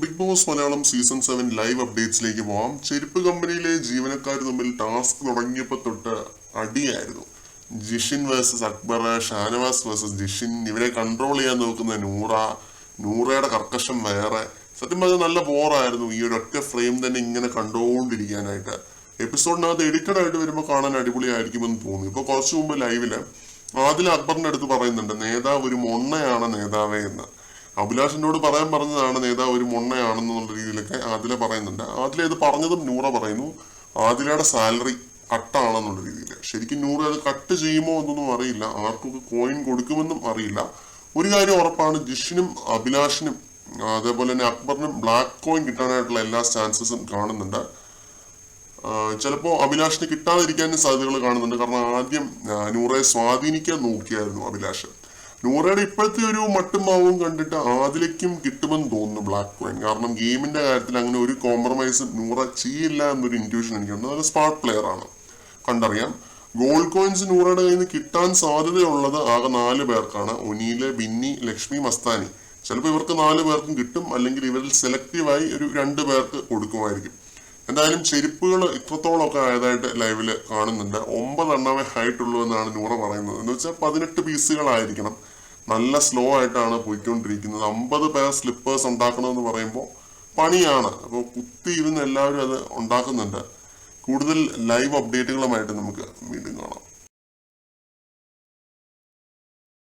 Big Boss Malayalam season 7 live അപ്ഡേറ്റ്സിലേക്ക് പോവാം. ചെരുപ്പ് കമ്പനിയിലെ ജീവനക്കാർ തമ്മിൽ ടാസ്ക് തുടങ്ങിയപ്പോൾ തൊട്ട് അടിയായിരുന്നു. Jishin versus Akbar, Shanavas versus Jishin. ഇവരെ കൺട്രോൾ ചെയ്യാൻ നോക്കുന്ന നൂറയുടെ കർക്കശം വേറെ. സത്യം പറഞ്ഞാൽ നല്ല ബോറായിരുന്നു ഈ ഒരു ഒറ്റ ഫ്രെയിം തന്നെ ഇങ്ങനെ കണ്ടുകൊണ്ടിരിക്കാനായിട്ട്. എപ്പിസോഡിനകത്ത് എഡിറ്റഡ് ആയിട്ട് വരുമ്പോൾ കാണാൻ അടിപൊളിയായിരിക്കുമെന്ന് തോന്നി. ഇപ്പൊ കുറച്ചു മുമ്പ് ലൈവില് ആദിൽ അക്ബറിന്റെ അടുത്ത് പറയുന്നുണ്ട്, നേതാവ് ഒരു മൊണ്ണയാണ് നേതാവേ എന്ന്. അഭിലാഷിനോട് പറഞ്ഞതാണ് നേതാവ് ഒരു മൊണ്ണയാണെന്നുള്ള രീതിയിലൊക്കെ ആദില പറയുന്നുണ്ട്. ആദില ഇത് പറഞ്ഞതും നൂറ പറയുന്നു ആദിലയുടെ സാലറി കട്ടാണെന്നുള്ള രീതിയിൽ. ശരിക്കും നൂറ അത് കട്ട് ചെയ്യുമോ എന്നൊന്നും അറിയില്ല, ആർക്കൊക്കെ കോയിൻ കൊടുക്കുമെന്നും അറിയില്ല. ഒരു കാര്യം ഉറപ്പാണ്, ജിഷിനും അഭിലാഷിനും അതേപോലെ തന്നെ അക്ബറിനും ബ്ലാക്ക് കോയിൻ കിട്ടാനായിട്ടുള്ള എല്ലാ ചാൻസസും കാണുന്നുണ്ട്. ചിലപ്പോൾ അഭിലാഷിന് കിട്ടാതിരിക്കാനും സാധ്യതകൾ കാണുന്നുണ്ട്. കാരണം ആദ്യം നൂറയെ സ്വാധീനിക്കാൻ നോക്കിയായിരുന്നു അഭിലാഷ്. നൂറയുടെ ഇപ്പോഴത്തെ ഒരു മട്ടും മാവും കണ്ടിട്ട് ആദിലേക്കും കിട്ടുമെന്ന് തോന്നുന്നു ബ്ലാക്ക് കോയിൻ. കാരണം ഗെയിമിന്റെ കാര്യത്തിൽ അങ്ങനെ ഒരു കോംപ്രമൈസ് നൂറ ചെയ്യില്ല എന്നൊരു ഇൻറ്റ്യൂഷൻ എനിക്കുണ്ട്. നല്ല സ്മാർട്ട് പ്ലെയർ ആണ്, കണ്ടറിയാം. ഗോൾഡ് കോയിൻസ് നൂറയുടെ കയ്യിൽ നിന്ന് കിട്ടാൻ സാധ്യതയുള്ളത് ആകെ 4 പേർക്കാണ്. ഒനീല്, ബിന്നി, ലക്ഷ്മി, മസ്താനി. ചിലപ്പോൾ ഇവർക്ക് 4 പേർക്കും കിട്ടും, അല്ലെങ്കിൽ ഇവരിൽ സെലക്റ്റീവായി ഒരു 2 പേർക്ക് കൊടുക്കുമായിരിക്കും. എന്തായാലും ചെരുപ്പുകൾ ഇത്രത്തോളം ഒക്കെ ആയതായിട്ട് ലൈവില് കാണുന്നുണ്ട്. 9 എണ്ണമേ ഹൈറ്റ് ഉള്ളൂ എന്നാണ് നൂറ പറയുന്നത്. എന്ന് വെച്ചാൽ 18 പീസുകളായിരിക്കണം. നല്ല സ്ലോ ആയിട്ടാണ് പോയിക്കൊണ്ടിരിക്കുന്നത്. 50 പേർ സ്ലിപ്പേഴ്സ് ഉണ്ടാക്കണമെന്ന് പറയുമ്പോൾ പണിയാണ്. അപ്പോൾ കുത്തിയിരുന്ന് എല്ലാവരും അത് ഉണ്ടാക്കുന്നുണ്ട്. കൂടുതൽ ലൈവ് അപ്ഡേറ്റുകളുമായിട്ട് നമുക്ക് വീണ്ടും കാണാം.